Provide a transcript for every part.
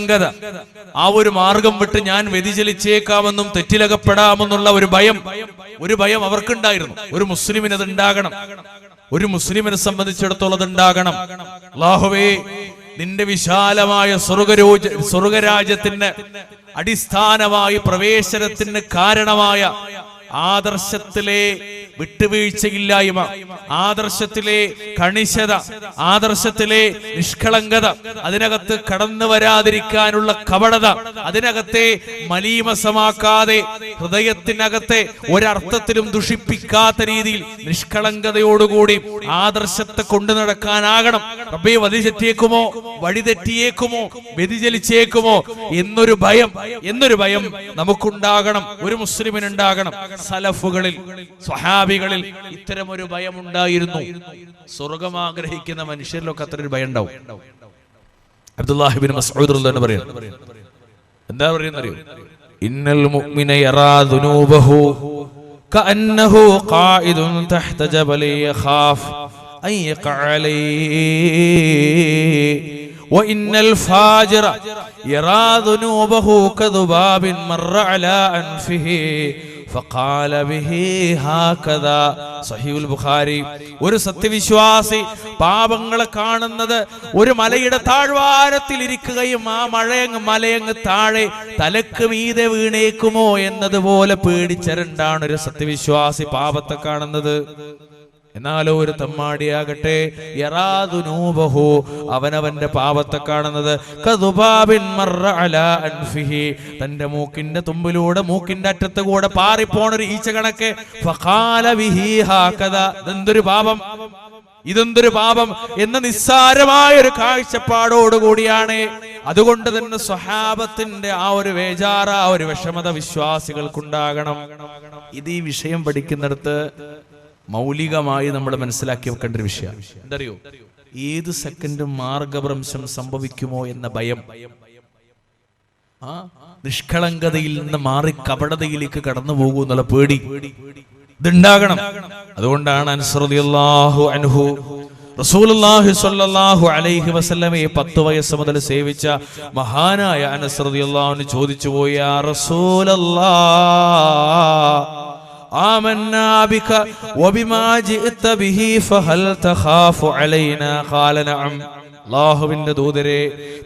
ആ ഒരു മാർഗം വിട്ട് ഞാൻ വ്യതിചലിച്ചേക്കാമെന്നും തെറ്റിലകപ്പെടാമെന്നുള്ള ഒരു ഭയം അവർക്കുണ്ടായിരുന്നു. ഒരു മുസ്ലിമിന് അത് ഉണ്ടാകണം. ഒരു മുസ്ലിമിനെ സംബന്ധിച്ചിടത്തോളം അത് ഉണ്ടാകണം. അല്ലാഹുവേ, നിന്റെ വിശാലമായ സ്വർഗരാജ്യത്തിന് അടിസ്ഥാനമായി പ്രവേശനത്തിന് കാരണമായ ആദർശത്തിലെ വിട്ടുവീഴ്ചയില്ലായ്മ, ആദർശത്തിലെ കണിശത, ആദർശത്തിലെ നിഷ്കളങ്കത, അതിനകത്ത് കടന്നു വരാതിരിക്കാനുള്ള കപടത, അതിനകത്തെ മലീമസമാക്കാതെ ഹൃദയത്തിനകത്തെ ഒരർത്ഥത്തിലും ദുഷിപ്പിക്കാത്ത രീതിയിൽ നിഷ്കളങ്കതയോടുകൂടി ആദർശത്തെ കൊണ്ടു നടക്കാനാകണം. റബ്ബേ, വഴിതെറ്റിയേക്കുമോ, വഴിതെറ്റിയേക്കുമോ, വ്യതിചലിച്ചേക്കുമോ എന്നൊരു ഭയം നമുക്കുണ്ടാകണം. ഒരു മുസ്ലിമിനുണ്ടാകണം. സലഫുകളിൽ, സ്വഹാബികളിൽ ഇത്തരമൊരു ഭയമുണ്ടായിരുന്നു. സ്വർഗം ആഗ്രഹിക്കുന്ന മനുഷ്യരിലൊക്കെ അത്രയൊരു ഭയം ഉണ്ടാവും. അബ്ദുല്ലാഹി ഇബ്നു മസ്ഊദ് റളിയല്ലാഹു അൻഹു എന്താ പറയുന്നറിയോ? ഇന്നൽ മുഅ്മിന യറാ ദുനൂബഹു കഅന്നഹു ഖായിദുൻ തഹ്ത ജബലി യഖാഫ് അൻ യഖഅ അലൈഹി وإن الفاجر يرى ذنوبه كذباب مر على أنفه فقال به هكذا. സഹീഹുൽ ബുഖാരി. ഒരു സത്യവിശ്വാസി പാപങ്ങളെ കാണുന്നത് ഒരു മലയുടെ താഴ്വാരത്തിൽ ഇരിക്കുകയും ആ മലയങ്ങ് താഴെ തലക്ക് മീതെ വീണേക്കുമോ എന്നതുപോലെ പേടിച്ചരണ്ടാണ് ഒരു സത്യവിശ്വാസി പാപത്തെ കാണുന്നത്. എന്നാലോ ഒരു തമ്മാടിയാകട്ടെ, യറാദുനൂബഹു, അവനവന്റെ പാപത്തെ കാണുന്നത് കദുബാബിൻ മർറ അലാ അൻഫിഹി, തന്റെ മൂക്കിന്റെ തുമ്പിലൂടെ, മൂക്കിന്റെ അറ്റത്ത് കൂടെ പാറിപ്പോണൊരു ഈച്ച കണക്കെ. ഫഖാല ബിഹി ഹാകദാ, ഇതെന്തൊരു പാപം എന്ന നിസ്സാരമായ ഒരു കാഴ്ചപ്പാടോടുകൂടിയാണ്. അതുകൊണ്ട് തന്നെ സ്വഹാബത്തിന്റെ ആ ഒരു വേജാറ, ആ ഒരു വിഷമത വിശ്വാസികൾക്കുണ്ടാകണം. ഇത് ഈ വിഷയം പഠിക്കുന്നിടത്ത് മൗലികമായി നമ്മൾ മനസ്സിലാക്കി വെക്കേണ്ട ഒരു വിഷയം എന്തറിയോ? ഏത് സെക്കൻഡും മാർഗഭ്രംശം സംഭവിക്കുമോ എന്ന ഭയം, നിഷ്കളങ്കതയിൽ നിന്ന് മാറി കപടതയിലേക്ക് കടന്നു പോകും എന്നുള്ള പേടി ഇതുണ്ടാകണം. അതുകൊണ്ടാണ് അനസ് റളിയല്ലാഹു അൻഹു റസൂലുള്ളാഹി സ്വല്ലല്ലാഹു അലൈഹി വസല്ലമയെ 10 വയസ്സ് മുതൽ സേവിച്ച മഹാനായ അനസ് റളിയല്ലാഹു അൻഹു ചോദിച്ചു പോയി, യാ റസൂലല്ലാഹ് آمنا بك وبما جئت به فهل تخاف علينا قال نعم. അല്ലാഹുവിന്റെ ദൂതരെ,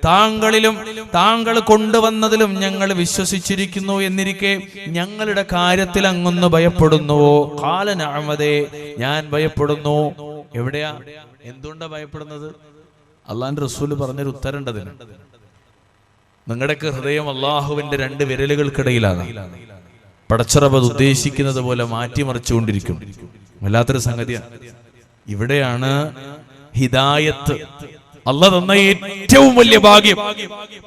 താങ്കളിലും താങ്കൾ കൊണ്ടുവന്നതിലും ഞങ്ങൾ വിശ്വസിച്ചിരിക്കുന്നു എന്നിരിക്കെ ഞങ്ങളുടെ കാര്യത്തിൽ അങ്ങൊന്ന് ഭയപ്പെടുന്നുവോ? ഖാല നഅം, അതെ, ഞാൻ ഭയപ്പെടുന്നു. എവിടെയാ, എന്തുകൊണ്ടാ ഭയപ്പെടുന്നത്? അല്ലാഹുവിന്റെ റസൂൽ പറഞ്ഞൊരു ഉത്തരണ്ടതിന്. നിങ്ങളുടെയൊക്കെ ഹൃദയം അല്ലാഹുവിന്റെ 2 വിരലുകൾക്കിടയിലാണ്. പടച്ചറബ് ഉദ്ദേശിക്കുന്നത് പോലെ മാറ്റിമറിച്ചുകൊണ്ടിരിക്കും. വല്ലാത്തൊരു സംഗതിയാണ്. ഇവിടെയാണ് ഹിദായത്ത്, അല്ലാഹ് തന്ന ഏറ്റവും വലിയ ഭാഗ്യം.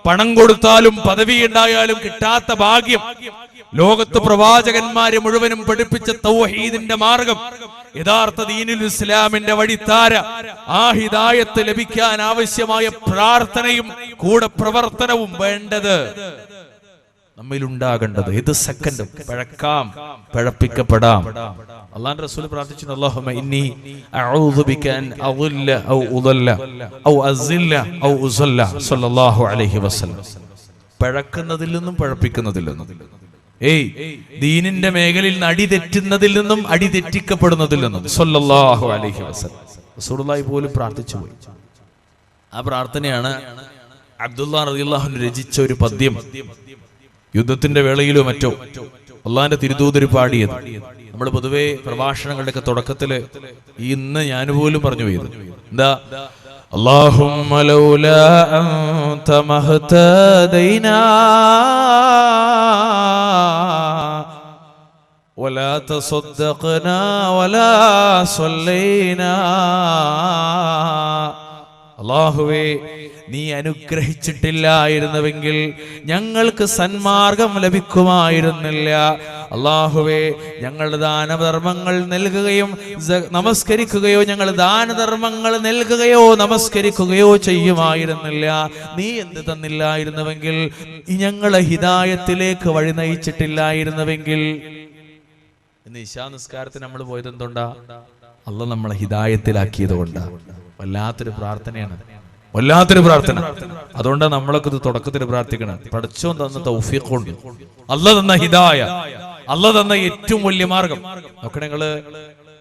പണം കൊടുത്താലും പദവി ഉണ്ടായാലും കിട്ടാത്ത ഭാഗ്യം. ലോകത്ത് പ്രവാചകന്മാരെ മുഴുവനും പഠിപ്പിച്ച തൗഹീദിന്റെ മാർഗം, യഥാർത്ഥ ദീനുൽ ഇസ്ലാമിന്റെ വഴിത്താര, ആ ഹിദായത്ത് ലഭിക്കാൻ ആവശ്യമായ പ്രാർത്ഥനയും കൂടെ പ്രവർത്തനവും വേണ്ടത് നമ്മിലുണ്ടാകേണ്ടത്. ഏത് സെക്കൻഡും പഴപ്പിക്കപ്പെടാം. അല്ലാഹുവിന്റെ റസൂൽ പ്രാർത്ഥിച്ചു, അല്ലാഹുമ്മ ഇന്നി അഊദു ബിക അൻ അദുല്ല ഔ ഉദല്ല ഔ അസില്ല ഔ ഉസല്ല സല്ലല്ലാഹു അലൈഹി വസല്ലം. പഴക്കുന്നതിൽ നിന്നും പഴപ്പിക്കുന്നതിൽ നിന്നും, ദീനിന്റെ മേഖലയിൽ നിന്ന് അടിതെറ്റുന്നതിൽ നിന്നും അടിതെറ്റിക്കപ്പെടുന്നതിൽ നിന്നും സല്ലല്ലാഹു അലൈഹി വസല്ലം റസൂലുള്ളാഹി പോലും പ്രാർത്ഥിച്ചു പോയി. ആ പ്രാർത്ഥനയാണ് അബ്ദുല്ലാഹ് റളിയല്ലാഹു അൻഹു രചിച്ച ഒരു പദ്യം. യുദ്ധത്തിന്റെ വേളയിലോ മറ്റോ അള്ളാഹിന്റെ തിരുദൂതർ പാടിയത്. നമ്മൾ പൊതുവെ പ്രഭാഷണങ്ങളുടെയൊക്കെ തുടക്കത്തില് ഇന്ന് ഞാൻ പോലും പറഞ്ഞു പോയത് എന്താ? അല്ലാഹുമ്മ ലൗലാ അൻത മഹ്തദൈനാ വലാ തസദ്ദഖനാ വലാ സ്വല്ലൈനാ. അല്ലാഹുവേ, നീ അനുഗ്രഹിച്ചിട്ടില്ലായിരുന്നുവെങ്കിൽ ഞങ്ങൾക്ക് സന്മാർഗം ലഭിക്കുമായിരുന്നില്ല. അല്ലാഹുവേ, ഞങ്ങൾ ദാനധർമ്മങ്ങൾ നൽകുകയും നമസ്കരിക്കുകയോ, ഞങ്ങൾ ദാനധർമ്മങ്ങൾ നൽകുകയോ നമസ്കരിക്കുകയോ ചെയ്യുമായിരുന്നില്ല. നീ എന്ത് തന്നില്ലായിരുന്നുവെങ്കിൽ, ഞങ്ങളെ ഹിദായത്തിലേക്ക് വഴി നയിച്ചിട്ടില്ലായിരുന്നുവെങ്കിൽ. ഇന്ന് ഇശാ നിസ്കാരത്തിന് നമ്മൾ പോയത് എന്തുകൊണ്ടാ? അല്ലാഹ് നമ്മളെ ഹിദായത്തിലാക്കിയത് കൊണ്ടാ. വല്ലാത്തൊരു പ്രാർത്ഥനയാണ്. വല്ലാത്തൊരു പ്രാർത്ഥന. അതുകൊണ്ടാണ് നമ്മളൊക്കെ ഇത് തുടക്കത്തിൽ പ്രാർത്ഥിക്കണം. പടച്ചോൻ തന്ന തൗഫീഖ് കൊണ്ട്, അല്ലാഹ് തന്ന ഹിദായ, അല്ലാഹ് തന്ന ഏറ്റവും വലിയ മാർഗം. നോക്കണേ നിങ്ങള്,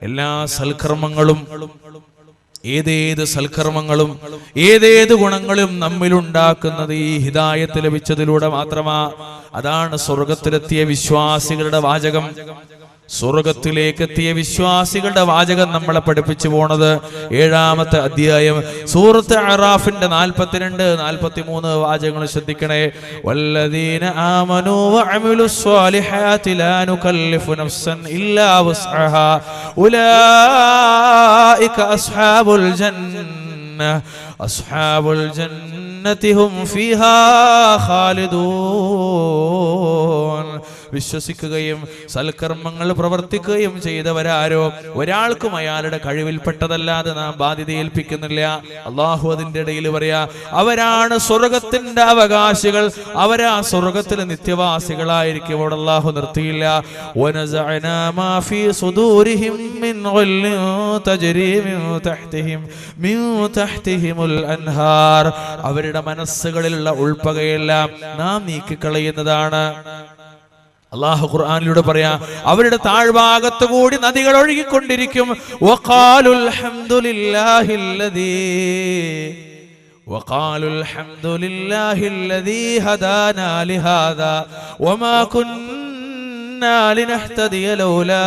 എല്ലാ സൽക്കർമ്മങ്ങളും, ഏതേത് സൽക്കർമ്മങ്ങളും ഏതേത് ഗുണങ്ങളും നമ്മിലുണ്ടാക്കുന്നത് ഈ ഹിദായത്ത് ലഭിച്ചതിലൂടെ മാത്രമാ. അതാണ് സ്വർഗത്തിലെത്തിയ വിശ്വാസികളുടെ വാചകം. സ്വർഗത്തിലേക്ക് എത്തിയ വിശ്വാസികളുടെ വാചകം നമ്മളെ പഠിപ്പിച്ചു പോണത് 7-ാമത്തെ അധ്യായം സൂറത്ത് അറാഫിന്റെ 42-43 വാചകങ്ങൾ ശ്രദ്ധിക്കണേ. വല്ലദീന ആമനൂ വഅമിലുസ് സ്വാലിഹാതി ലാ നുകല്ലിഫു നഫ്സൻ ഇല്ലാ വസ്അഹാ ഉലൈക അസ്ഹാബുൽ ജന്ന അസ്ഹാബുൽ ജന്നതി ഹും ഫീഹാ ഖാലിദൂൻ. വിശ്വസിക്കുകയും സൽക്കർമ്മങ്ങൾ പ്രവർത്തിക്കുകയും ചെയ്തവരാരോ ഒരാൾക്കും അയാളുടെ കഴിവിൽപ്പെട്ടതല്ലാതെ നാം ബാധ്യത ഏൽപ്പിക്കുന്നില്ല. അള്ളാഹു അതിന്റെ ഇടയിൽ പറയാ, അവരാണ് സ്വർഗത്തിന്റെ അവകാശികൾ, അവരാ സ്വർഗത്തിലെ നിത്യവാസികളായിരിക്കും. അവിടെ അള്ളാഹു നിർത്തിയില്ല. വനസഅനാ മാ ഫീ സുദൂരിഹിം മിൻ ഗില്ലിൻ തജ്രി മിൻ തഹ്തിഹിമുൽ അൻഹാർ. അവരുടെ മനസ്സുകളിലുള്ള ഉൾപ്പകയെല്ലാം നാം നീക്കിക്കളയുന്നതാണ്. അല്ലാഹു ഖുർആനിലൂടെ പറയാ, അവരുടെ താഴ്ഭാഗത്ത് കൂടി നദികൾ ഒഴുകിക്കൊണ്ടിരിക്കും. വഖാലുൽ ഹംദുലില്ലാഹില്ലദീ ഹദാനാ ലിഹാദാ വമാ കുന്നാ ലിനഹ്തദിയ ലൗലാ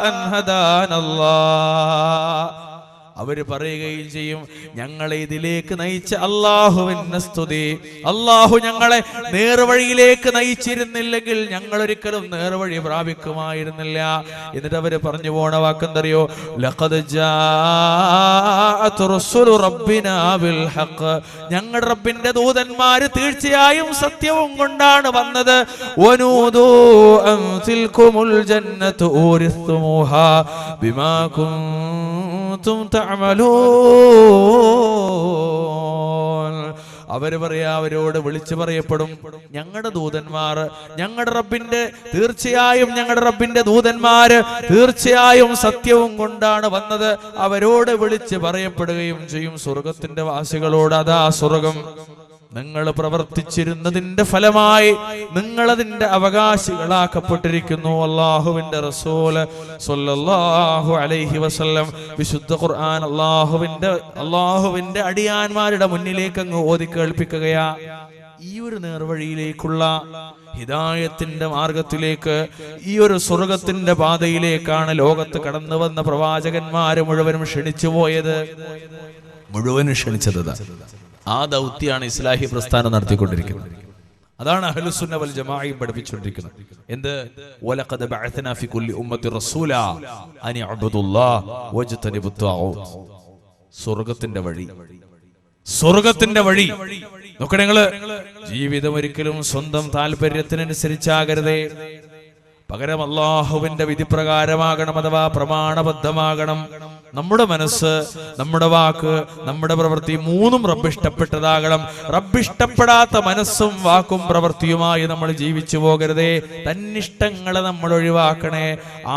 അൻ ഹദാനല്ലാഹ്. അവർ പറയുകയും ചെയ്യും, ഞങ്ങളെ ഇതിലേക്ക് നയിച്ച അല്ലാഹുവിന് സ്തുതി. അല്ലാഹു ഞങ്ങളെ നേർവഴിയിലേക്ക് നയിച്ചിരുന്നില്ലെങ്കിൽ ഞങ്ങൾ ഒരിക്കലും നേർവഴി പ്രാപിക്കുമായിരുന്നില്ല. എന്നിട്ട് അവര് പറഞ്ഞു പോണ വാക്കെന്തറിയോ? ലഖദ് ജാഅത് റസൂലു റബ്ബിനാ ബിൽ ഹഖ്. ഞങ്ങളുടെ റബ്ബിന്റെ ദൂതന്മാര് തീർച്ചയായും സത്യവും കൊണ്ടാണ് വന്നത്. വനൂദൂ അൻ തിൽകുമുൽ ജന്നത്തു ഊരിസ്തുമൂഹാ ബിമാ കുൻതും അവര് പറയാ, അവരോട് വിളിച്ചു പറയപ്പെടും, ഞങ്ങളുടെ ദൂതന്മാർ, ഞങ്ങളുടെ റബ്ബിന്റെ തീർച്ചയായും ഞങ്ങളുടെ റബ്ബിന്റെ ദൂതന്മാര് തീർച്ചയായും സത്യവും കൊണ്ടാണ് വന്നത്. അവരോട് വിളിച്ച് പറയപ്പെടുകയും ചെയ്യും സ്വർഗത്തിന്റെ വാസികളോട്, അതാ സ്വർഗം നിങ്ങൾ പ്രവർത്തിച്ചിരുന്നതിന്റെ ഫലമായി നിങ്ങളതിന്റെ അവകാശികളാക്കപ്പെട്ടിരിക്കുന്നു. അല്ലാഹുവിന്റെ റസൂൽ സ്വല്ലല്ലാഹു അലൈഹി വസല്ലം വിശുദ്ധ ഖുർആൻ അല്ലാഹുവിന്റെ അടിയാന്മാരുടെ മുന്നിലേക്ക് അങ്ങ് ഓതി കേൾപ്പിക്കുകയാ. ഈ ഒരു നേർവഴിയിലേക്കുള്ള ഹിദായത്തിന്റെ മാർഗത്തിലേക്ക്, ഈ ഒരു സ്വർഗത്തിന്റെ പാതയിലേക്കാണ് ലോകത്ത് കടന്നു വന്ന പ്രവാചകന്മാര് മുഴുവനും ക്ഷണിച്ചു പോയത്. മുഴുവനും ക്ഷണിച്ചത് ആ ദൗത്യാണ് ഇസ്ലാഹി പ്രസ്ഥാനം നടത്തിക്കൊണ്ടിരിക്കുന്നത്. അതാണ് അഹ്ലുസുന്ന വൽ ജമാഅയും പഠിപ്പിച്ചുകൊണ്ടിരിക്കുന്നത്. എന്ത്? വലഖദ് ബഅത്നാ ഫി കുല്ലി ഉമ്മത്തി റസൂലാ അൻ ഇഅ്ബുദുല്ലാഹ വജ്തനിബുത് തആഊത്ത്. സ്വർഗ്ഗത്തിന്റെ വഴി, സ്വർഗ്ഗത്തിന്റെ വഴി. നോക്കണേ നിങ്ങള്, ജീവിതം ഒരിക്കലും സ്വന്തം താല്പര്യത്തിനനുസരിച്ചാകരുതേ. പകരം അല്ലാഹുവിന്റെ വിധിപ്രകാരമാകണം, അഥവാ പ്രമാണബദ്ധമാകണം. നമ്മുടെ മനസ്സ്, നമ്മുടെ വാക്ക്, നമ്മുടെ പ്രവൃത്തി മൂന്നും റബ്ബ് ഇഷ്ടപ്പെട്ടതാകണം. റബ്ബ് ഇഷ്ടപ്പെടാത്ത മനസ്സും വാക്കും പ്രവൃത്തിയുമായി നമ്മൾ ജീവിച്ചു പോകരുതേ. തന്നിഷ്ടങ്ങളെ നമ്മൾ ഒഴിവാക്കണേ.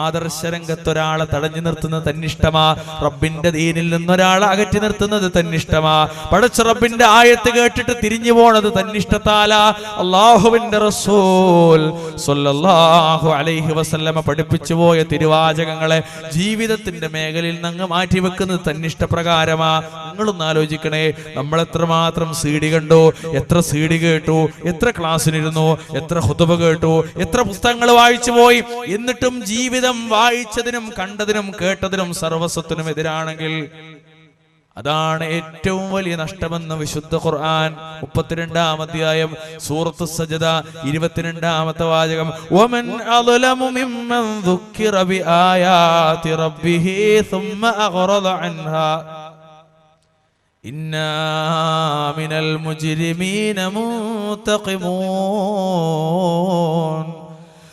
ആദർശരംഗത്തൊരാളെ തടഞ്ഞു നിർത്തുന്നത് തന്നിഷ്ടമാ. റബ്ബിന്റെ ദീനിൽ നിന്നൊരാളെ അകറ്റി നിർത്തുന്നത് തന്നിഷ്ടമാ. പടച്ച റബ്ബിന്റെ ആയത്ത് കേട്ടിട്ട് തിരിഞ്ഞു പോണത് തന്നിഷ്ടത്താലാ. അല്ലാഹുവിന്റെ റസൂൽ സ്വല്ലല്ലാഹു അലൈഹി വസല്ലമ പഠിപ്പിച്ചു പോയ തിരുവാചകങ്ങളെ ജീവിതത്തിന്റെ മേഖലയിൽ നിന്ന് മാറ്റിവെക്കുന്നത് തന്നിഷ്ടപ്രകാരമാ. നിങ്ങളൊന്ന് ആലോചിക്കണേ, നമ്മൾ എത്രമാത്രം സീഡി കണ്ടു, എത്ര സീഡി കേട്ടു, എത്ര ക്ലാസ്സിനിരുന്നു, എത്ര ഖുതുബ കേട്ടു, എത്ര പുസ്തകങ്ങൾ വായിച്ചു പോയി. എന്നിട്ടും ജീവിതം വായിച്ചതിനും കണ്ടതിനും കേട്ടതിനും സർവസ്വത്തിനും എതിരാണെങ്കിൽ അതാണ് ഏറ്റവും വലിയ നഷ്ടമെന്ന് വിശുദ്ധ ഖുർആൻ 32-ാം അധ്യായം സൂറത്ത് സജ്ദ 22-ാമത്തെ വാചകം. വമൻ അളലമു മിമ്മൻ ദുക്കിറ ബിആയാതി റബ്ബിഹി സുമ്മ അഗ്റദ അൻഹാ ഇന്നാ മിനൽ മുജ്രിമീന മുൻതഖിമൂൻ.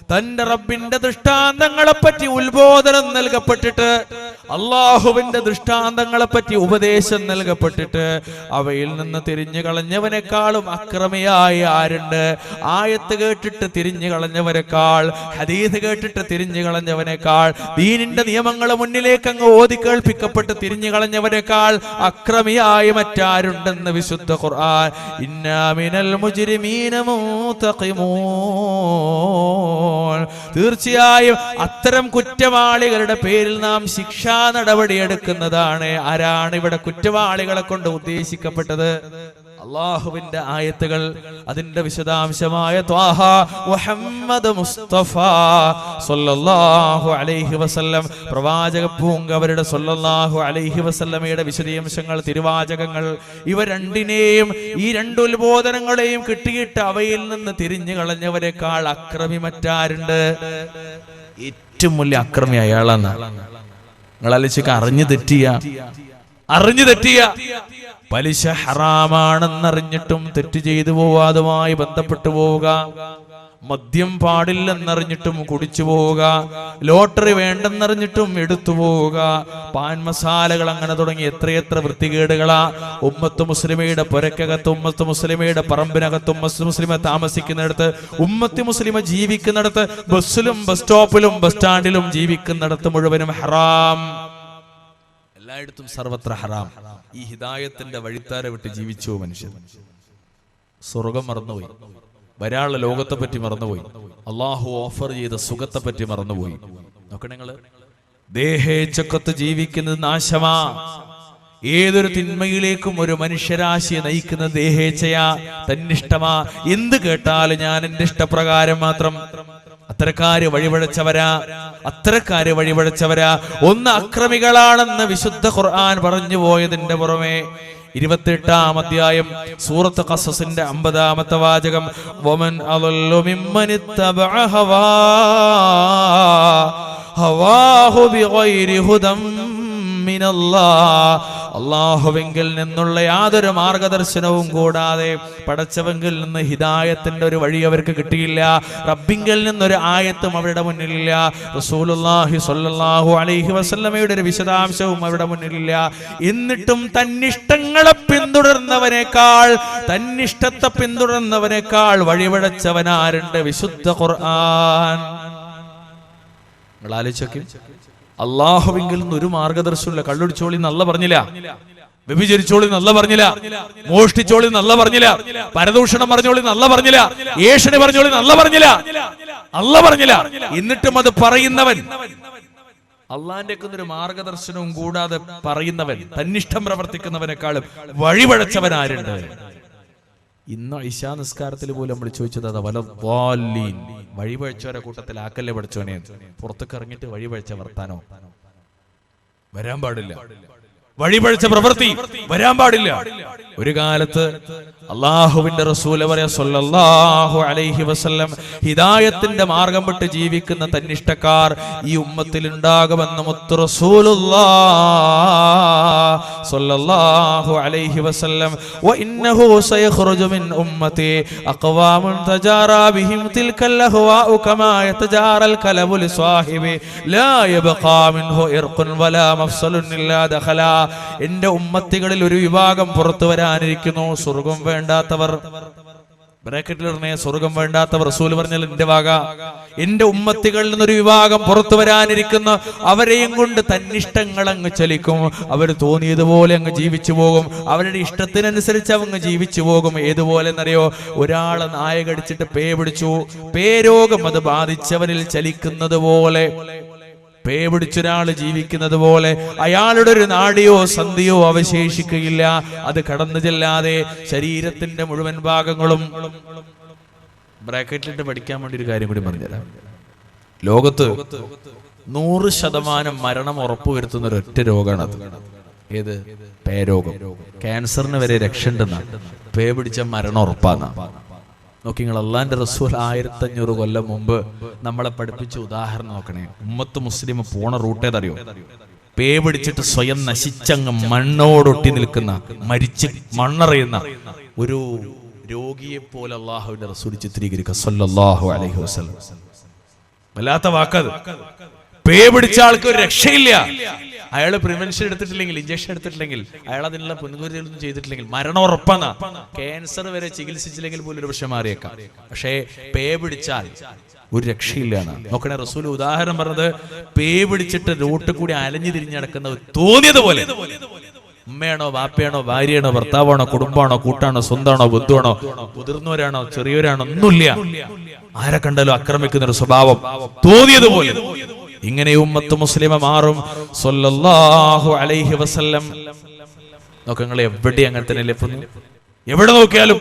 തന്റെ റബ്ബിന്റെ ദൃഷ്ടാന്തങ്ങളെ പറ്റി ഉത്ബോധനം നൽകപ്പെട്ടിട്ട് അള്ളാഹുവിന്റെ ദൃഷ്ടാന്തങ്ങളെ പറ്റി ഉപദേശം നൽകപ്പെട്ടിട്ട് അവയിൽ നിന്ന് തിരിഞ്ഞു കളഞ്ഞവനേക്കാളും അക്രമിയായി ആരുണ്ട്? ആയത്ത് കേട്ടിട്ട് തിരിഞ്ഞു കളഞ്ഞവനേക്കാൾ, ഹദീസ് കേട്ടിട്ട് തിരിഞ്ഞു കളഞ്ഞവനേക്കാൾ, ദീനിന്റെ നിയമങ്ങൾ മുന്നിലേക്ക് അങ്ങ് ഓതി കേൾപ്പിക്കപ്പെട്ട് തിരിഞ്ഞു കളഞ്ഞവനേക്കാൾ അക്രമിയായി മറ്റാരുണ്ടെന്ന് വിശുദ്ധ ഖുർആൻ. ഇന്നാ മിനൽ മുജ്രിമീന മുൻതഖിമൂൻ. തീർച്ചയായും അത്തരം കുറ്റവാളികളുടെ പേരിൽ നാം ശിക്ഷാ നടപടി എടുക്കുന്നതാണ്. ആരാണ് ഇവിടെ കുറ്റവാളികളെ കൊണ്ട് ഉദ്ദേശിക്കപ്പെട്ടത്? അള്ളാഹുവിന്റെ ആയത്തുകൾ, അതിന്റെ വിശദാംശമായ ത്വാഹ മുഹമ്മദ് മുസ്തഫ സല്ലല്ലാഹു അലൈഹി വസല്ലം പ്രവാചക പൂങ്കവരുടെ സല്ലല്ലാഹു അലൈഹി വസല്ലമയുടെ വിശദാംശങ്ങൾ, തിരുവാചകങ്ങൾ, ഇവ രണ്ടിനെയും, ഈ രണ്ട് ഉത്ബോധനങ്ങളെയും കിട്ടിയിട്ട് അവയിൽ നിന്ന് തിരിഞ്ഞു കളഞ്ഞവരെക്കാൾ അക്രമി മറ്റാരുണ്ട്? ഏറ്റവും വലിയ അക്രമി അയാളാണ്. നിങ്ങൾ ആലോചിക്ക, അറിഞ്ഞു തെറ്റിയ പലിശ ഹറാമാണെന്നറിഞ്ഞിട്ടും തെറ്റ് ചെയ്തു പോവുക, അതുമായി ബന്ധപ്പെട്ടു പോവുക, മദ്യം പാടില്ലെന്നറിഞ്ഞിട്ടും കുടിച്ചു പോവുക, ലോട്ടറി വേണ്ടെന്നറിഞ്ഞിട്ടും എടുത്തു പോവുക, പാൻ മസാലകൾ, അങ്ങനെ തുടങ്ങി എത്രയെത്ര വൃത്തികേടുകളാ ഉമ്മത്ത് മുസ്ലിമയുടെ പുരക്കകത്ത്, ഉമ്മത്ത് മുസ്ലിമയുടെ പറമ്പിനകത്ത്, ഉമ്മത്ത് മുസ്ലിമ താമസിക്കുന്നിടത്ത്, ഉമ്മത്തി മുസ്ലിമ ജീവിക്കുന്നിടത്ത്, ബസ്സിലും ബസ് സ്റ്റോപ്പിലും ബസ് സ്റ്റാൻഡിലും ജീവിക്കുന്നിടത്ത് മുഴുവനും ഹറാം. എല്ലായിടത്തും സർവത്ര ഹറാം. ഈ ഹിദായത്തിന്റെ വഴിത്താര വിട്ട് ജീവിച്ചു മനുഷ്യൻ. സ്വർഗം മറന്നുപോയി, വരാനുള്ള ലോകത്തെ പറ്റി മറന്നുപോയി, അള്ളാഹു ഓഫർ ചെയ്ത സുഖത്തെ പറ്റി മറന്നുപോയി. നോക്കണേ നിങ്ങള്, ദേഹേച്ഛക്കത്ത് ജീവിക്കുന്നത് നാശമാ. ഏതൊരു തിന്മയിലേക്കും ഒരു മനുഷ്യരാശിയെ നയിക്കുന്ന ദേഹേച്ഛയാ, തന്നിഷ്ടമാ. എന്ത് കേട്ടാലും ഞാൻ എന്റെ ഇഷ്ടപ്രകാരം മാത്രം. അത്തരക്കാര് വഴിപഴച്ചവരാ. ഒന്ന് അക്രമികളാണെന്ന് വിശുദ്ധ ഖുർആൻ പറഞ്ഞു പോയതിന്റെ പുറമെ 28-ാം അധ്യായം സൂറത്ത് ഖസസിന്റെ 50-ാമത്തെ വാചകം, വമൻ അളല്ലു മിമ്മൻ ഇത്തബഅ ഹവാഹു ബിഗൈരി ഹുദം മിനല്ലാഹ്. അല്ലാഹുവിങ്കിൽ നിന്നുള്ള യാതൊരു മാർഗദർശനവും കൂടാതെ, പടച്ചവങ്കിൽ നിന്ന് ഹിദായത്തിന്റെ ഒരു വഴി അവർക്ക് കിട്ടിയില്ല, റബ്ബിങ്കിൽ നിന്നൊരു ആയത്തും അവരുടെ മുന്നിലില്ല, റസൂലുള്ളാഹി സ്വല്ലല്ലാഹു അലൈഹി വസല്ലമയുടെ ഒരു വിശദാംശവും അവരുടെ മുന്നിലില്ല. എന്നിട്ടും തന്നിഷ്ടങ്ങളെ പിന്തുടർന്നവനേക്കാൾ, തന്നിഷ്ടത്തെ പിന്തുടർന്നവനേക്കാൾ വഴിപഴച്ചവനാരുണ്ട്? വിശുദ്ധ ഖുർആൻ. നിങ്ങൾ ആലോചിച്ചോക്കെ, അള്ളാഹുവിങ്കിൽ നിന്ന് ഒരു മാർഗദർശനമില്ല. കള്ളുടിച്ചോളി നല്ല പറഞ്ഞില്ല, വ്യഭിചരിച്ചോളി നല്ല പറഞ്ഞില്ല, മോഷ്ടിച്ചോളി നല്ല പറഞ്ഞില്ല, പരദൂഷണം പറഞ്ഞോളി നല്ല പറഞ്ഞില്ല, ഏഷണി പറഞ്ഞോളി നല്ല പറഞ്ഞില്ല, അല്ല പറഞ്ഞില്ല. എന്നിട്ടും അത് പറയുന്നവൻ, അള്ളാന്റെ ഒരു മാർഗദർശനവും കൂടാതെ പറയുന്നവൻ, തന്നിഷ്ടം പ്രവർത്തിക്കുന്നവനേക്കാളും വഴിപഴച്ചവനാരുണ്ട്? ഇന്ന് ഇശാ നിസ്കാരത്തിൽ പോലും നമ്മൾ ചോദിച്ചത് അതാ, വലദ്ദാല്ലീൻ, വഴിപഴച്ചവരെ കൂട്ടത്തിൽ ആക്കല്ലേ പഠിച്ചവനെ. പുറത്തേക്ക് ഇറങ്ങിയിട്ട് വഴിപഴച്ച വർത്താനോ വരാൻ പാടില്ല, വഴിപഴച്ച പ്രവൃത്തി വരാൻ പാടില്ല. ഒരു കാലത്ത് അള്ളാഹുവിന്റെ റസൂൽ സ്വല്ലല്ലാഹു അലൈഹി വസല്ലം ഹിദായത്തിന്റെ മാർഗം വിട്ട് ജീവിക്കുന്ന തന്നിഷ്ടക്കാർ ഈ ഉമ്മത്തിൽ ഉണ്ടാകുമെന്ന് മുത്ത് റസൂലുള്ളാഹ് സ്വല്ലല്ലാഹു അലൈഹി വസല്ലം, വഇന്നഹു സയഖ്റുജു മിൻ ഉമ്മതി അഖ്വാമുൻ തജാറാ ബിഹിം തിൽകൽ അഹ്വാഉ കമാ യതജാറൽ കലബു ലിസ്വാഹിബി ലാ യബ്ഖാ മിൻഹു ഇർഖുൻ വലാ മഫ്സലുൻ ഇല്ലാ ദഖലാ. എന്റെ ഉമ്മത്തികളിൽ ഒരു വിഭാഗം പുറത്തു വരാനിരിക്കുന്നു, സ്വർഗം വേണ്ടാത്തവർ. ബ്രാക്കറ്റിലിറങ്ങിയ സ്വർഗം വേണ്ടാത്തവർ. റസൂൽ പറഞ്ഞാൽ എന്റെ വക, എന്റെ ഉമ്മത്തികളിൽ നിന്നൊരു വിഭാഗം പുറത്തു വരാനിരിക്കുന്നു. അവരെയും കൊണ്ട് തന്നിഷ്ടങ്ങൾ അങ്ങ് ചലിക്കും, അവർ തോന്നിയതുപോലെ അങ്ങ് ജീവിച്ചു പോകും, അവരുടെ ഇഷ്ടത്തിനനുസരിച്ച് അവങ്ങ് ജീവിച്ചു പോകും. ഏതുപോലെ എന്നറിയോ? ഒരാളെ നായ കടിച്ചിട്ട് പേ പിടിച്ചു, പേരോഗം അത് ബാധിച്ചവനിൽ ചലിക്കുന്നത് പോലെ, പേ പിടിച്ചൊരാൾ ജീവിക്കുന്നത് പോലെ അയാളുടെ ഒരു നാടിയോ സന്ധിയോ അവശേഷിക്കുകയില്ല. അത് കടന്നു ചെല്ലാതെ ശരീരത്തിന്റെ മുഴുവൻ ഭാഗങ്ങളും. ബ്രാക്കറ്റിലിട്ട് പഠിക്കാൻ വേണ്ടി ഒരു കാര്യം കൂടി പറഞ്ഞുതരാം. ലോകത്ത് 100% മരണം ഉറപ്പുവരുത്തുന്ന ഒരൊറ്റ രോഗമാണത്. ഏത്? പേരോഗം. ക്യാൻസറിന് വരെ രക്ഷണ്ടെന്നാണ്, പേ പിടിച്ച മരണം ഉറപ്പാണ്. നോക്കി നിങ്ങൾ, അള്ളാന്റെ റസൂൽ 1500 കൊല്ലം മുമ്പ് നമ്മളെ പഠിപ്പിച്ച ഉദാഹരണം നോക്കണേ. ഉമ്മത്ത് മുസ്ലിം പോണ റൂട്ട് ഏതറിയോ? പേ പിടിച്ചിട്ട് സ്വയം നശിച്ചങ്ങ് മണ്ണോടൊട്ടി നിൽക്കുന്ന, മരിച്ച് മണ്ണറിയുന്ന ഒരു രോഗിയെ പോലെ അള്ളാഹുവിന്റെ റസൂൽ ചിത്രീകരിക്കുക സ്വല്ലല്ലാഹു അലൈഹി വസല്ലം. വല്ലാത്ത വാക്കത്. പേ പിടിച്ച ആൾക്ക് ഒരു രക്ഷയില്ല. അയാൾ പ്രിവെൻഷൻ എടുത്തിട്ടില്ലെങ്കിൽ, ഇഞ്ചക്ഷൻ എടുത്തിട്ടില്ലെങ്കിൽ, അയാൾ അതിനുള്ള മുൻകരുതലൊന്നും ചെയ്തിട്ടില്ലെങ്കിൽ മരണം ഉറപ്പാണ്. ക്യാൻസർ വരെ ചികിത്സിച്ചില്ലെങ്കിൽ പോലും ഒരു പക്ഷെ മാറിയേക്കാം. പക്ഷേ പേ പിടിച്ചാൽ ഒരു രക്ഷയില്ലാണ്. നോക്കണേ, റസൂൽ ഉദാഹരണം പറഞ്ഞത് പേ പിടിച്ചിട്ട് റോട്ടിൽ കൂടി അലഞ്ഞു തിരിഞ്ഞ് നടക്കുന്ന തോന്നിയതുപോലെ, ഉമ്മയാണോ വാപ്പയാണോ ഭാര്യയാണോ ഭർത്താവാണോ കുടുംബമാണോ കൂട്ടാണോ സ്വന്തമാണോ ബന്ധുവാണോ മുതിർന്നവരാണോ ചെറിയവരാണോ ഒന്നുമില്ല, ആരെ കണ്ടാലും ആക്രമിക്കുന്ന ഒരു സ്വഭാവം തോന്നിയതുപോലെ ഇങ്ങനെ ഉമ്മത്ത് മുസ്ലിമ മാറും സ്വല്ലല്ലാഹു അലൈഹി വസല്ലം. നോക്ക, നിങ്ങൾ എവിടെ അങ്ങനെ തന്നെ എവിടെ നോക്കിയാലും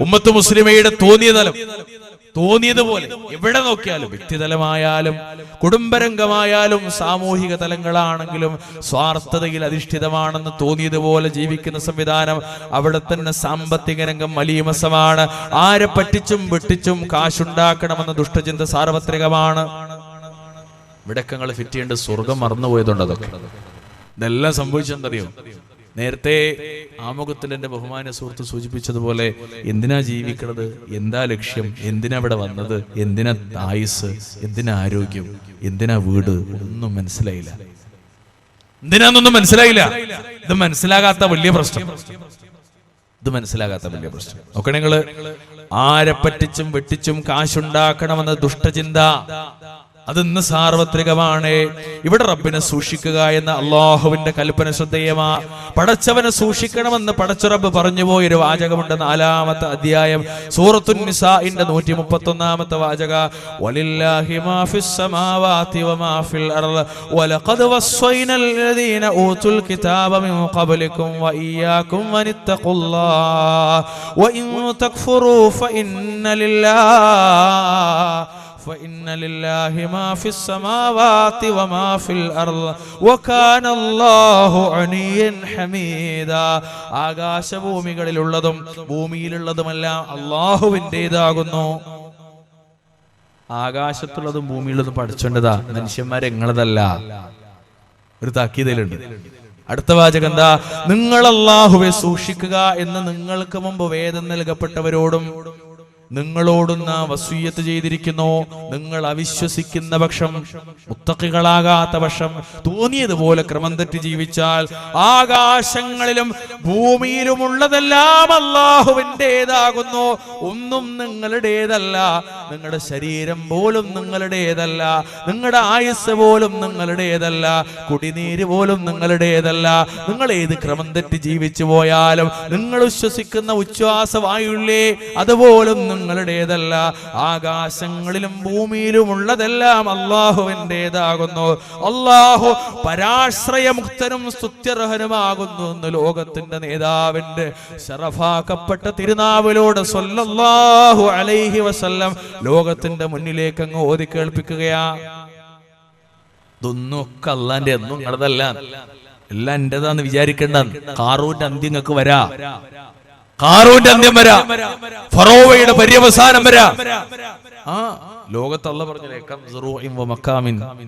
ഉമ്മത്ത് മുസ്ലിമയുടെ തോന്നിയതുപോലെ എവിടെ നോക്കിയാലും, വ്യക്തിതലമായാലും കുടുംബരംഗമായാലും സാമൂഹിക തലങ്ങളാണെങ്കിലും സ്വാർത്ഥതയിൽ അധിഷ്ഠിതമാണെന്ന് തോന്നിയതുപോലെ ജീവിക്കുന്ന സംവിധാനം. അവിടെ തന്നെ സാമ്പത്തിക രംഗം മലീമസമാണ്. ആരെ പറ്റിച്ചും വെട്ടിച്ചും കാശുണ്ടാക്കണമെന്ന ദുഷ്ടചിന്ത സാർവത്രികമാണ്. ഇവിടൊക്കെ നിങ്ങൾ ഫിറ്റ് ചെയ്യേണ്ട സ്വർഗം മറന്നുപോയതുകൊണ്ട് അതൊക്കെ ഇതെല്ലാം സംഭവിച്ചെന്തറിയോ? നേരത്തെ ആമുഖത്തിൽ എൻ്റെ ബഹുമാന്യ സുഹൃത്ത് സൂചിപ്പിച്ചതുപോലെ എന്തിനാ ജീവിക്കണത്, എന്താ ലക്ഷ്യം, എന്തിനാ ഇവിടെ വന്നത്, എന്തിനാ ആയുസ്, എന്തിനാ ആരോഗ്യം, എന്തിനാ വീട്, ഒന്നും മനസ്സിലായില്ല. എന്തിനാന്നൊന്നും മനസ്സിലായില്ല. ഇത് മനസ്സിലാകാത്ത വലിയ പ്രശ്നം. നോക്കണേ, നിങ്ങള് ആരെ പറ്റിച്ചും വെട്ടിച്ചും കാശുണ്ടാക്കണമെന്ന ദുഷ്ടചിന്ത അത് ഇന്ന് സാർവത്രികമാണ്. ഇവിടെ റബ്ബിനെ സൂക്ഷിക്കുക എന്ന അള്ളാഹുവിന്റെ കൽപ്പന ശ്രദ്ധേയമാ. പടച്ചവനെ സൂക്ഷിക്കണമെന്ന് പടച്ച റബ്ബ് പറഞ്ഞു പോയൊരു വാചകമുണ്ട്. 4-ാമത്തെ അധ്യായം സൂറത്തുൻ നിസാഇന്റെ 131-ാമത്തെ വാചക, വലില്ലാഹി മാ ഫിസ് സമാവാതി വമാ ഫിൽ അർള് വലഖദ് വസ്സൈനൽ ലദീന ഊതുൽ കിതാബ മിൻ ഖബ്ലികും വഇയ്യാകും വനിത്തഖുല്ലാഹ വഇൻ തക്ഫുറൂ ഫഇന്ന ലില്ലാഹി فإن لله ما في السماوات وما في الأرض وكان الله غنيا حميدا. ആകാശഭൂമികളിലുള്ളതും ഭൂമിയിലുള്ളതുമെല്ലാം അല്ലാഹുവിൻ്റെതാകുന്നു. ആകാശത്തുള്ളതും ഭൂമിയിലുള്ളതും പഠിച്ചേണ്ടതാ, മനുഷ്യന്മാരെ എങ്ങളതല്ല. ഒരു താക്കീതിലുണ്ട്. അടുത്ത വാചകം എന്താ? നിങ്ങൾ അല്ലാഹുവെ സൂക്ഷിക്കുക എന്ന് നിങ്ങൾക്ക് മുമ്പ് വേദം നൽകപ്പെട്ടവരോടും നിങ്ങളോടും നാം വസിയ്യത്ത് ചെയ്തിരിക്കുന്നു. നിങ്ങൾ അവിശ്വസിക്കുന്ന പക്ഷം, മുത്തഖികളാകാത്ത പക്ഷം, തോന്നിയതുപോലെ ക്രമം തെറ്റി ജീവിച്ചാൽ ആകാശങ്ങളിലും ഭൂമിയിലുമുള്ളതെല്ലാം അല്ലാഹുവിൻ്റെതാകുന്നു. ഒന്നും നിങ്ങളുടേതല്ല. നിങ്ങളുടെ ശരീരം പോലും നിങ്ങളുടേതല്ല. നിങ്ങളുടെ ആയുസ് പോലും നിങ്ങളുടേതല്ല. കുടിനീര് പോലും നിങ്ങളുടേതല്ല. നിങ്ങൾ ഏത് ക്രമം തെറ്റി ജീവിച്ചു പോയാലും നിങ്ങൾ വിശ്വസിക്കുന്ന ഉച്ഛ്വാസവായുള്ളേ അതുപോലും നിങ്ങളുടേതല്ല. ആകാശങ്ങളിലും ഭൂമിയിലുമുള്ളതെല്ലാം അല്ലാഹുവിൻ്റെതാകുന്നു. അല്ലാഹു പരാശ്രയമുക്തനും സ്തുത്യർഹനുമാകുന്നു എന്ന് ലോകത്തിന്റെ നേതാവിന്റെ ശറഫാക്കപ്പെട്ട തിരുനാവിലൂടെ സ്വല്ലല്ലാഹു അലൈഹി വസല്ലം ലോകത്തിന്റെ മുന്നിലേക്ക് അങ്ങ് ഓതി കേൾപ്പിക്കുകയാ. ഇതൊന്നൊക്കെ അല്ലാന്റെ ഒന്നും നിങ്ങളതല്ല, എല്ലാം എന്റേതാന്ന് വിചാരിക്കേണ്ട. ഖാറൂന്റെ അന്ത്യം നിങ്ങൾക്ക് വരാ, ഖാറൂന്റെ അന്ത്യം വരാ, ഫറോവയുടെ പര്യവസാനം വരാ. ലോകത്ത് അള്ള പറഞ്ഞില്ലേ,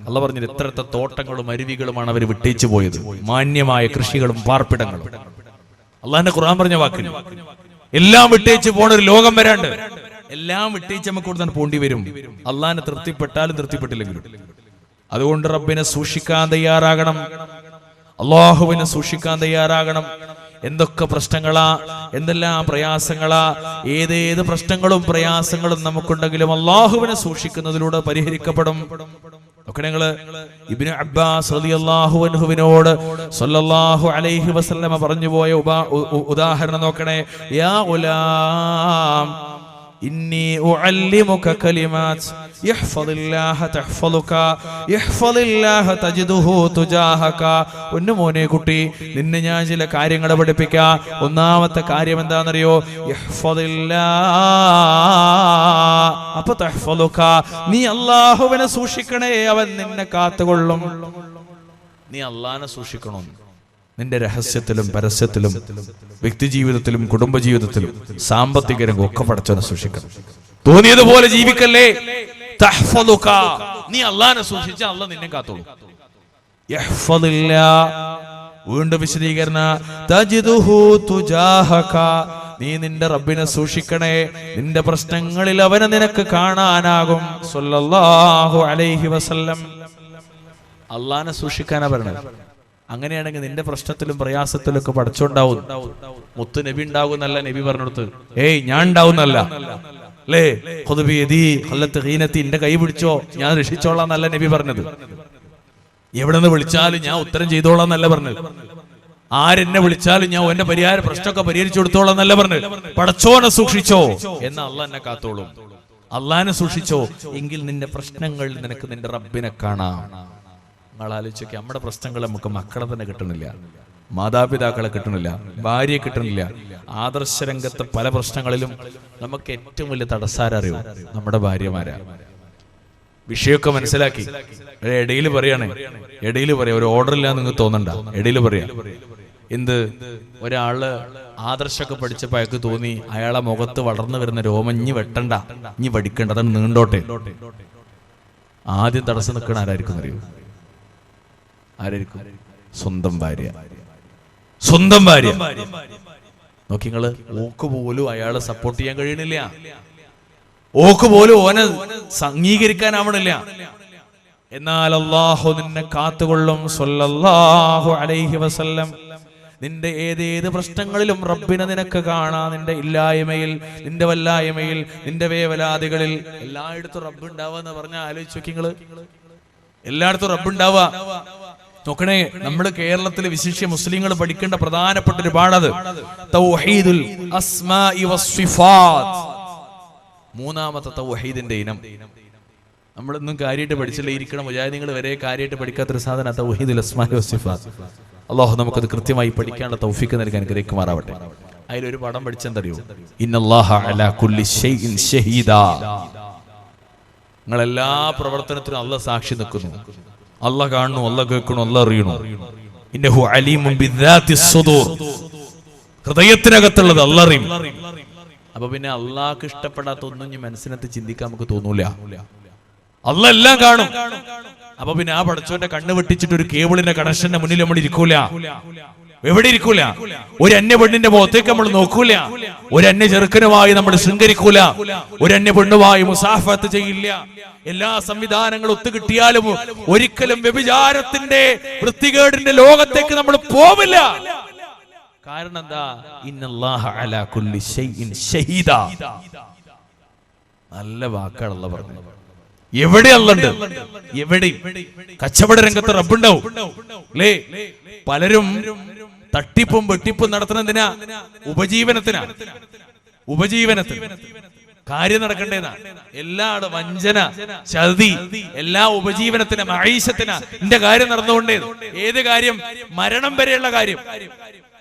അള്ള പറഞ്ഞില്ല എത്രത്തെ തോട്ടങ്ങളും അരുവികളുമാണ് അവർ വിട്ടേച്ചു പോയത്, മാന്യമായ കൃഷികളും പാർപ്പിടങ്ങളും. അള്ളാഹിന്റെ ഖുർആൻ പറഞ്ഞ വാക്കിൽ എല്ലാം വിട്ടേച്ച് പോണ ഒരു ലോകം വരാണ്ട്. എല്ലാം വിട്ടേച്ച് നമുക്ക് കൊടുത്താൽ പോണ്ടി വരും, അള്ളാഹിനെ തൃപ്തിപ്പെട്ടാലും തൃപ്തിപ്പെട്ടില്ലെങ്കിലും. അതുകൊണ്ട് റബ്ബിനെ സൂക്ഷിക്കാൻ തയ്യാറാകണം, അള്ളാഹുവിനെ സൂക്ഷിക്കാൻ തയ്യാറാകണം. എന്തൊക്കെ പ്രശ്നങ്ങളാ, എന്തെല്ലാം പ്രയാസങ്ങളാ, ഏതേത് പ്രശ്നങ്ങളും പ്രയാസങ്ങളും നമുക്കുണ്ടെങ്കിലും അള്ളാഹുവിനെ സൂക്ഷിക്കുന്നതിലൂടെ പരിഹരിക്കപ്പെടും. ഒക്കെ നിങ്ങള് ഇബ്നു അബ്ബാസ് റളിയല്ലാഹു അൻഹുവിനോട് സ്വല്ലല്ലാഹു അലൈഹി വസല്ലമ പറഞ്ഞു പോയ ഉദാഹരണം നോക്കണേ. യാ ഗുലാം ഇന്നി ഉഅല്ലിമുക കലിമാത് യഹ്ഫദില്ലാഹ തഹ്ഫദുക യഹ്ഫദില്ലാഹ തജിദുഹു തുജാഹക. ഒന്നു മോനെ കുട്ടി, നിന്നെ ഞാൻ ചില കാര്യങ്ങൾ പഠിപ്പിക്കാം. ഒന്നാമത്തെ കാര്യം എന്താണെന്നറിയോ? യഹ്ഫദില്ലാഹ, അപ്പൊ തഹ്ഫദുക, നീ അല്ലാഹുവിനെ സൂക്ഷിക്കണേ, അവൻ നിന്നെ കാത്തുകൊള്ളും. നീ അല്ലാഹുവിനെ സൂക്ഷിക്കണം. നിന്റെ രഹസ്യത്തിലും പരസ്യത്തിലും വ്യക്തിജീവിതത്തിലും കുടുംബജീവിതത്തിലും സാമ്പത്തിക രംഗം ഒക്കെ പടച്ചവനെ സൂക്ഷിക്കണം. തോന്നിയതുപോലെ ജീവിക്കല്ലേ. തഹ്ഫദുക, നീ അല്ലാഹുവിനെ സൂക്ഷിച്ചാൽ അല്ലാഹു നിന്നെ കാത്തോളും. യഹ്ഫദില്ലാ, വീണ്ടും വിശദീകരണ, തജിദുഹു തുജാഹക, നീ നിന്റെ റബ്ബിനെ സൂക്ഷിക്കണേ, നിന്റെ പ്രശ്നങ്ങളിൽ അവനെ നിനക്ക് കാണാനാകും. സ്വല്ലല്ലാഹു അലൈഹി വസല്ലം. അല്ലാഹുവിനെ സൂക്ഷിക്കാനാ പറഞ്ഞത്. അങ്ങനെയാണെങ്കിൽ നിന്റെ പ്രശ്നത്തിലും പ്രയാസത്തിലും ഒക്കെ പടച്ചോണ്ടാവും. മുത്ത് നബി ഉണ്ടാകും എന്നല്ല നബി പറഞ്ഞെടുത്ത്. ഏയ് ഞാൻ ഉണ്ടാവുന്നല്ല അല്ലേ, എന്റെ കൈ പിടിച്ചോ ഞാൻ രക്ഷിച്ചോളാം എന്നല്ല നബി പറഞ്ഞത്. എവിടെ നിന്ന് വിളിച്ചാലും ഞാൻ ഉത്തരം ചെയ്തോളാം എന്നല്ല പറഞ്ഞത്. ആരെന്നെ വിളിച്ചാലും ഞാൻ എന്റെ പ്രശ്നമൊക്കെ പരിഹരിച്ചു കൊടുത്തോളാം എന്നല്ല പറഞ്ഞത്. പടച്ചോനെ സൂക്ഷിച്ചോ എന്ന് അള്ളാഹ് എന്നെ കാത്തോളും. അള്ളാഹിനെ സൂക്ഷിച്ചോ എങ്കിൽ നിന്റെ പ്രശ്നങ്ങൾ നിനക്ക് നിന്റെ റബ്ബിനെ കാണാം. നിങ്ങൾ ആലോചിച്ചൊക്കെ, നമ്മുടെ പ്രശ്നങ്ങൾ നമുക്ക് മക്കളെ തന്നെ കിട്ടണില്ല, മാതാപിതാക്കളെ കിട്ടണില്ല, ഭാര്യയെ കിട്ടണില്ല. ആദർശരംഗത്തെ പല പ്രശ്നങ്ങളിലും നമുക്ക് ഏറ്റവും വലിയ തടസ്സാരറിയോ നമ്മുടെ ഭാര്യമാരാ. വിഷയമൊക്കെ മനസ്സിലാക്കി ഇടയിൽ പറയാ ഒരു ഓർഡറില്ല നിങ്ങൾക്ക് തോന്നണ്ട. ഇടയിൽ പറയാ എന്ത്, ഒരാള് ആദർശമൊക്കെ പഠിച്ചപ്പോ അയാൾക്ക് തോന്നി അയാളെ മുഖത്ത് വളർന്നു വരുന്ന രോമം ഇനി വെട്ടണ്ട, ഇനി വടിക്കണ്ട, അതാണ് നീണ്ടോട്ടെ. ആദ്യം തടസ്സം നിൽക്കണ ആരായിരിക്കും അറിയോ? ആരായിരിക്കും? സ്വന്തം ഭാര്യ. സ്വന്തം ഭാര്യ നോക്കി നിങ്ങള്. ഓക്ക് പോലും അയാളെ സപ്പോർട്ട് ചെയ്യാൻ കഴിയണില്ല, ഓക്ക് പോലും ഓനെ അംഗീകരിക്കാനാവണില്ല. എന്നാൽ അല്ലാഹു നിന്നെ കാത്തുകൊള്ളും. സ്വല്ലല്ലാഹു അലൈഹി വസല്ലം. നിന്റെ ഏതേത് പ്രശ്നങ്ങളിലും റബ്ബിനെ നിനക്ക് കാണാം. നിന്റെ ഇല്ലായ്മയിൽ, നിന്റെ വല്ലായ്മയിൽ, നിന്റെ വേവലാതികളിൽ എല്ലായിടത്തും റബ്ബ് ഉണ്ടാവുക എന്ന് പറഞ്ഞാൽ ആലോചിച്ച് നോക്കി നിങ്ങള്. എല്ലായിടത്തും റബ്ബ് ഉണ്ടാവുക. നോക്കണേ, നമ്മുടെ കേരളത്തിലെ വിശിഷ്യ മുസ്ലിങ്ങൾ പഠിക്കേണ്ട പ്രധാനപ്പെട്ട ഒരു പാഠത് തൗഹീദുൽ അസ്മാഇ വസ്സിഫാത്ത്. മൂന്നാമത്തെ തൗഹീദിന്റെ ഇനം നമ്മളൊന്നും കാര്യമായിട്ട് പഠിച്ചില്ല. ഇരിക്കണ മുജാഹിദീങ്ങൾ വരെ കാര്യമായിട്ട് പഠിക്കാത്തൊരു സാധനം തൗഹീദുൽ അസ്മാഇ വസ്സിഫാത്ത്. അല്ലാഹു നമുക്കത് കൃത്യമായി പഠിക്കാനുള്ള തൗഫീഖ് നൽകാൻ അനുഗ്രഹിക്കുമാറാവട്ടെ. അതിലൊരു പാഠം പഠിച്ചെന്തറിയോ? ഇന്നല്ലാഹ അലാ കുല്ലി ഷൈഇൻ ഷഹീദാ. നിങ്ങളെല്ലാ പ്രവർത്തനത്തിനും അല്ലാഹ് സാക്ഷി നിൽക്കുന്നു. അല്ലാഹ് കാണുന്നു, അല്ലാഹ് കേൾക്കുന്നു, അല്ലാഹ് അറിയണു. ഇന്നഹു അലീമുൻ ബിദാത്തിസ് സുദൂർ. ഹൃദയത്തിനകത്തുള്ളത് അല്ലാഹ് അറിയും. അപ്പൊ പിന്നെ അല്ലാഹ്ക്ക് ഇഷ്ടപ്പെടാത്ത ഒന്നും ഇനി മനസ്സിനകത്ത് ചിന്തിക്കാൻ നമുക്ക് തോന്നൂല. അല്ലാഹ് എല്ലാം കാണും. അപ്പൊ പിന്നെ ആ പടച്ചോന്റെ കണ്ണ് വെട്ടിച്ചിട്ട് ഒരു കേബിളിന്റെ കണക്ഷന്റെ മുന്നിൽ നമ്മൾ ഇരിക്കൂല. എവിടെ ഇരിക്കൂല? ഒരു അന്യ പെണ്ണിന്റെ മുഖത്തേക്ക് നമ്മൾ നോക്കൂല. ഒരു അന്യ ചെറുക്കനുമായി നമ്മൾ ശൃംഗരിക്കൂല. ഒരു അന്യ പെണ്ണുമായി മുസാഫത്ത് ചെയ്യില്ല. എല്ലാ സംവിധാനങ്ങളും ഒത്തുകിട്ടിയാലും ഒരിക്കലും വ്യഭിചാരത്തിന്റെ വൃത്തികേടിന്റെ ലോകത്തേക്ക് നമ്മൾ പോവില്ല. കാരണം എന്താ? ഇന്നല്ലാഹ അലാ കുല്ലി ഷൈഇൻ ഷഹീദാ. നല്ല വാക്കുകളല്ല പറഞ്ഞത്. എവിടെ അല്ലുണ്ട്? എവിടെ? കച്ചവട രംഗത്ത് റബ്ബുണ്ടാവും അല്ലേ? പലരും തട്ടിപ്പും വെട്ടിപ്പും നടത്തുന്നതിനാ? ഉപജീവനത്തിന് കാര്യം നടക്കണ്ടേന്നാ. എല്ലായിടും വഞ്ചന, ചതി, എല്ലാ ഉപജീവനത്തിന്, മഈശത്തിന് എന്റെ കാര്യം നടന്നുകൊണ്ടേ. ഏത് കാര്യം? മരണം വരെയുള്ള കാര്യം.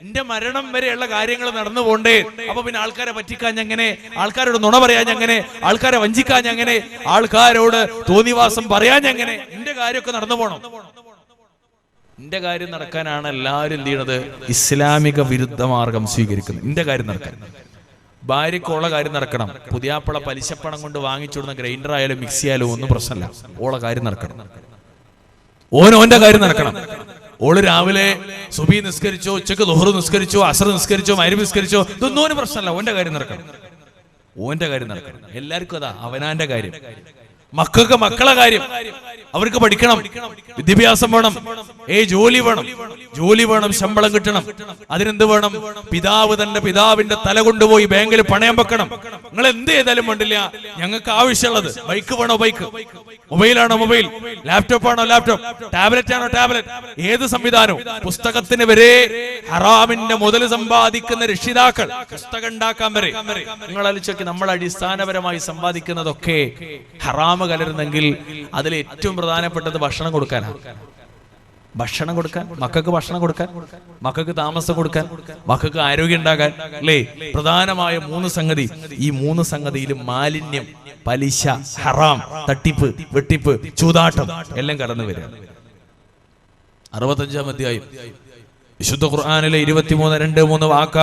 എന്റെ മരണം വരെയുള്ള കാര്യങ്ങൾ നടന്നു പോണ്ടേ. അപ്പൊ പിന്നെ ആൾക്കാരെ പറ്റിക്കാൻ എങ്ങനെ? ആൾക്കാരോട് നുണ പറയാൻ എങ്ങനെ? ആൾക്കാരെ വഞ്ചിക്കാൻ എങ്ങനെ? ആൾക്കാരോട് തോന്നിവാസം പറയാൻ എങ്ങനെ? എന്റെ കാര്യമൊക്കെ നടന്നു പോണം. എന്റെ കാര്യം നടക്കാനാണ് എല്ലാവരും എന്ത് ചെയ്യണത്? ഇസ്ലാമിക വിരുദ്ധ മാർഗം സ്വീകരിക്കുന്നത്. എന്റെ കാര്യം നടക്കാൻ. ഭാര്യയ്ക്കുള്ള കാര്യം നടക്കണം. പുതിയാപ്പള പലിശപ്പണം കൊണ്ട് വാങ്ങിച്ചുവിടുന്ന ഗ്രൈൻഡർ ആയാലും മിക്സി ആയാലും ഒന്നും പ്രശ്നമല്ല. ഓളെ കാര്യം നടക്കണം. ഓന്റെ കാര്യം നടക്കണം. ഓള് രാവിലെ സുബഹി നിസ്കരിച്ചോ, ഉച്ചക്ക് ദുഹർ നിസ്കരിച്ചോ, അസ്ർ നിസ്കരിച്ചോ, മഗ്രിബ് നിസ്കരിച്ചോ, ഇതൊന്നും ഒരു പ്രശ്നമല്ല. ഓന്റെ കാര്യം നടക്കണം. ഓന്റെ കാര്യം നടക്കണം. എല്ലാവർക്കും അതാ അവനാന്റെ കാര്യം. മക്കൾക്ക് മക്കളെ കാര്യം. അവർക്ക് പഠിക്കണം, വിദ്യാഭ്യാസം വേണം, ജോലി വേണം, ശമ്പളം കിട്ടണം. അതിനെന്ത് വേണം? പിതാവ് തന്റെ പിതാവിന്റെ തല കൊണ്ടുപോയി ബാങ്കിൽ പണയം വെക്കണം. നിങ്ങൾ എന്ത് ചെയ്താലും വേണ്ടില്ല, ഞങ്ങൾക്ക് ആവശ്യമുള്ളത് ബൈക്ക് വേണോ ബൈക്ക്, മൊബൈലാണോ മൊബൈൽ, ലാപ്ടോപ്പ് ആണോ ലാപ്ടോപ്പ്, ടാബ്ലറ്റ് ആണോ ടാബ്ലറ്റ്, ഏത് സംവിധാനവും. പുസ്തകത്തിന് വരെ ഹറാമിന്റെ മുതൽ സമ്പാദിക്കുന്ന രക്ഷിതാക്കൾ പുസ്തകം ഉണ്ടാക്കാൻ വരെ. നിങ്ങൾ ആലോചിച്ച് നമ്മൾ അടിസ്ഥാനപരമായി സമ്പാദിക്കുന്നതൊക്കെ ഹറാം കലരുന്നെങ്കിൽ അതിൽ ഏറ്റവും പ്രധാനപ്പെട്ടത് ഭക്ഷണം കൊടുക്കാനാണ്. ഭക്ഷണം കൊടുക്കാൻ, മക്കൾക്ക് ഭക്ഷണം കൊടുക്കാൻ, മക്കൾക്ക് താമസം കൊടുക്കാൻ, മക്കൾക്ക് ആരോഗ്യം ഉണ്ടാകാൻ അല്ലേ? പ്രധാനമായ 3 സംഗതി. ഈ 3 സംഗതിയിലും മാലിന്യം, പലിശ, ഹറാം, തട്ടിപ്പ്, വെട്ടിപ്പ്, ചൂതാട്ടം എല്ലാം കടന്നു വരിക. 65-ാം അധ്യായം വിശുദ്ധ ഖുർആനിലെ 23-2-3 വാക്ക